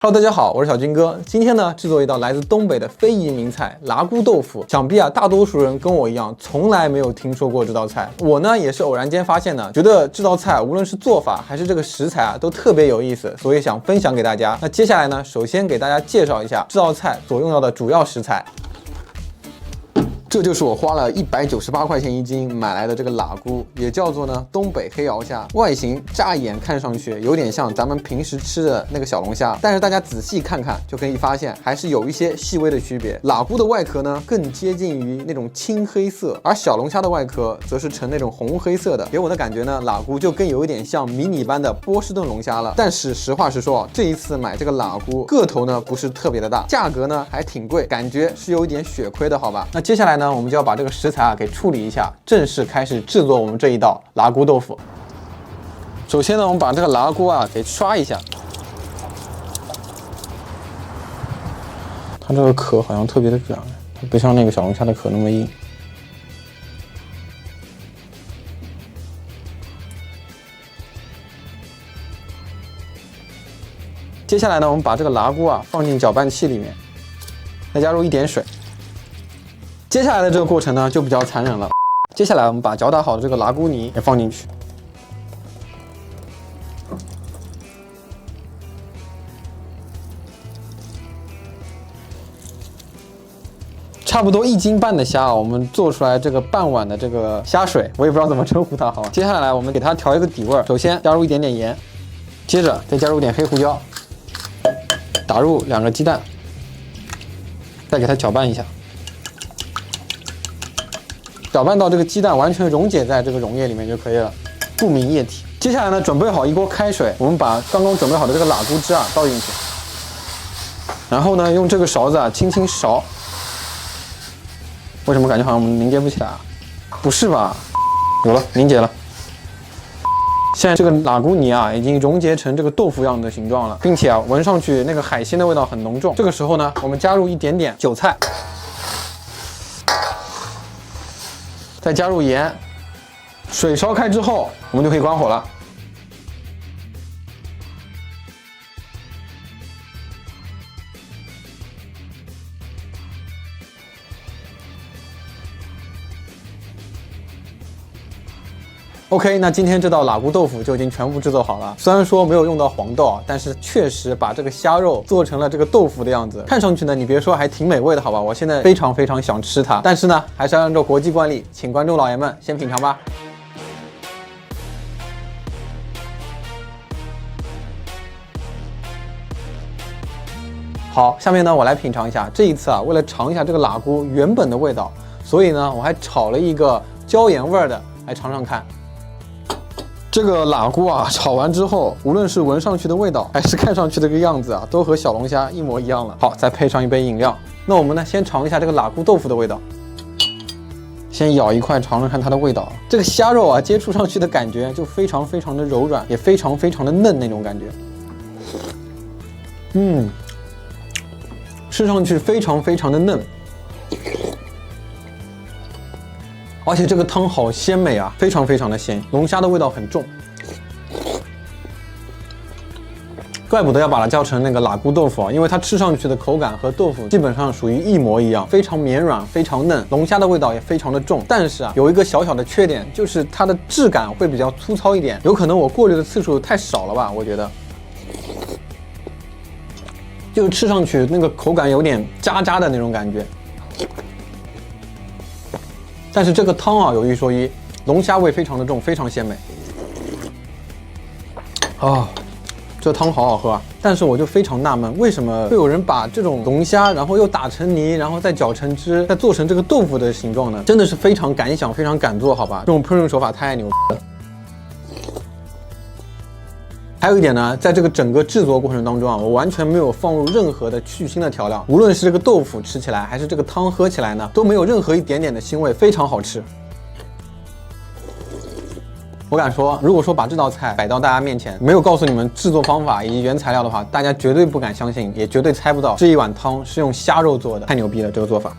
Hello， 大家好，我是小军哥。今天呢，制作一道来自东北的非遗名菜辣菇豆腐。想必大多数人跟我一样，从来没有听说过这道菜。我呢，也是偶然间发现的，觉得这道菜无论是做法还是这个食材都特别有意思，所以想分享给大家。那接下来呢，首先给大家介绍一下这道菜所用到的主要食材。这就是我花了198块钱一斤买来的这个辣菇，也叫做呢东北黑螯虾。外形乍一眼看上去有点像咱们平时吃的那个小龙虾，但是大家仔细看看就可以发现，还是有一些细微的区别。辣菇的外壳呢更接近于那种青黑色，而小龙虾的外壳则是呈那种红黑色的。给我的感觉呢，辣菇就更有一点像迷你般的波士顿龙虾了。但是实话实说，这一次买这个辣菇个头呢不是特别的大，价格呢还挺贵，感觉是有一点血亏的，好吧？那接下来呢，我们就要把这个食材给处理一下，正式开始制作我们这一道辣菇豆腐。首先呢，我们把这个辣菇给刷一下，它这个壳好像特别的软，不像那个小龙虾的壳那么硬。接下来呢，我们把这个辣菇放进搅拌器里面，再加入一点水。接下来的这个过程呢就比较残忍了。接下来我们把搅打好的这个辣菇泥也放进去，差不多1斤半的虾我们做出来这个半碗的这个虾水，我也不知道怎么称呼它好。接下来我们给它调一个底味，首先加入一点点盐，接着再加入一点黑胡椒，打入2个鸡蛋，再给它搅拌一下。搅拌到这个鸡蛋完全溶解在这个溶液里面就可以了，不明液体。接下来呢，准备好一锅开水，我们把刚刚准备好的这个辣菇汁倒进去，然后呢，用这个勺子轻轻勺。为什么感觉好像我们凝结不起来啊？不是吧？有了，凝结了。现在这个辣菇泥已经溶解成这个豆腐样的形状了，并且闻上去那个海鲜的味道很浓重。这个时候呢，我们加入一点点韭菜。再加入盐，水烧开之后，我们就可以关火了。OK， 那今天这道辣菇豆腐就已经全部制作好了。虽然说没有用到黄豆但是确实把这个虾肉做成了这个豆腐的样子，看上去呢，你别说还挺美味的，好吧？我现在非常想吃它，但是呢，还是要按照国际惯例，请观众老爷们先品尝吧。好，下面呢，我来品尝一下。这一次为了尝一下这个辣菇原本的味道，所以呢，我还炒了一个椒盐味的，来尝尝看。这个辣菇炒完之后，无论是闻上去的味道，还是看上去这个样子都和小龙虾一模一样了。好，再配上一杯饮料。那我们呢，先尝一下这个辣菇豆腐的味道。先咬一块尝尝看它的味道。这个虾肉接触上去的感觉就非常的柔软，也非常的嫩那种感觉。吃上去非常的嫩。而且这个汤好鲜美非常的鲜，龙虾的味道很重，怪不得要把它叫成那个辣菇豆腐因为它吃上去的口感和豆腐基本上属于一模一样，非常绵软，非常嫩，龙虾的味道也非常的重。但是有一个小的缺点，就是它的质感会比较粗糙一点，有可能我过滤的次数太少了吧，我觉得。就是吃上去那个口感有点渣渣的那种感觉。但是这个汤有一说一，龙虾味非常的重，非常鲜美。这汤好好喝但是我就非常纳闷，为什么会有人把这种龙虾，然后又打成泥，然后再搅成汁，再做成这个豆腐的形状呢？真的是非常敢想，非常敢做，好吧？这种烹饪手法太牛逼了。还有一点呢，在这个整个制作过程当中我完全没有放入任何的去腥的调料，无论是这个豆腐吃起来，还是这个汤喝起来呢，都没有任何一点点的腥味，非常好吃。我敢说，如果说把这道菜摆到大家面前，没有告诉你们制作方法以及原材料的话，大家绝对不敢相信，也绝对猜不到这一碗汤是用虾肉做的，太牛逼了，这个做法。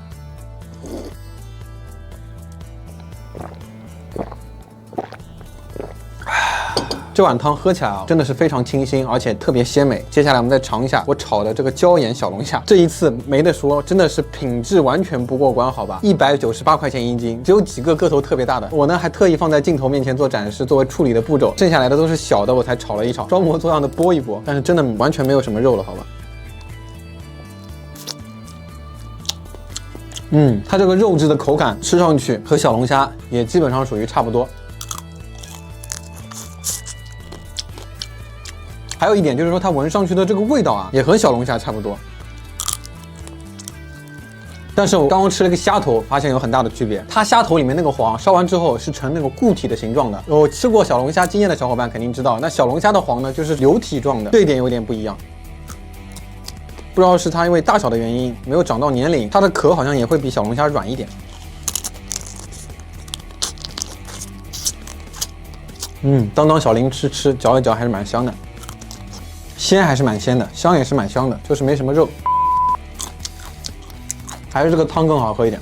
这碗汤喝起来啊，真的是非常清新，而且特别鲜美。接下来我们再尝一下我炒的这个椒盐小龙虾，这一次没得说，真的是品质完全不过关，好吧？198块钱1斤，只有几个个头特别大的。我呢还特意放在镜头面前做展示，作为处理的步骤。剩下来的都是小的，我才炒了一炒，装模作样的剥一剥，但是真的完全没有什么肉了，好吧？它这个肉质的口感吃上去和小龙虾也基本上属于差不多。还有一点就是说，它闻上去的这个味道啊，也和小龙虾差不多。但是我刚刚吃了一个虾头，发现有很大的区别。它虾头里面那个黄烧完之后是呈那个固体的形状的。有吃过小龙虾经验的小伙伴肯定知道，那小龙虾的黄呢就是流体状的，这一点有点不一样。不知道是它因为大小的原因，没有长到年龄，它的壳好像也会比小龙虾软一点。当小零吃，嚼一嚼还是蛮香的，鲜还是蛮鲜的，香也是蛮香的，就是没什么肉，还是这个汤更好喝一点。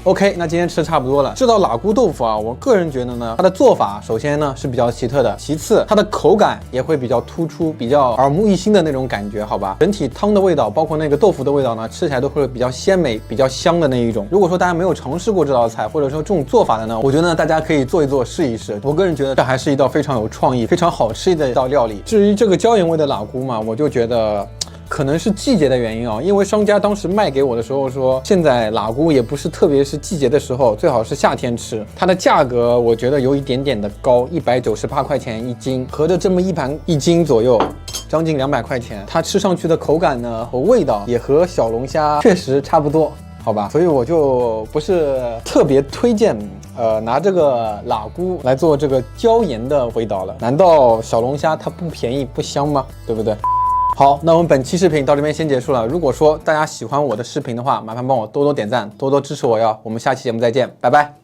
OK， 那今天吃的差不多了。这道喇咕豆腐啊，我个人觉得呢，它的做法首先呢是比较奇特的，其次它的口感也会比较突出，比较耳目一新的那种感觉，好吧？整体汤的味道，包括那个豆腐的味道呢，吃起来都会比较鲜美、比较香的那一种。如果说大家没有尝试过这道菜，或者说这种做法的呢，我觉得呢大家可以做一做，试一试。我个人觉得这还是一道非常有创意、非常好吃的一道料理。至于这个椒盐味的喇咕嘛，我就觉得。可能是季节的原因啊，因为商家当时卖给我的时候说，现在喇咕也不是特别是季节的时候，最好是夏天吃。它的价格我觉得有一点点的高，198块钱1斤，合着这么一盘1斤左右，将近200块钱。它吃上去的口感呢和味道也和小龙虾确实差不多，好吧？所以我就不是特别推荐。拿这个喇咕来做这个椒盐的味道了。难道小龙虾它不便宜不香吗？对不对？好，那我们本期视频到这边先结束了。如果说大家喜欢我的视频的话，麻烦帮我多多点赞，多多支持我哟。我们下期节目再见，拜拜。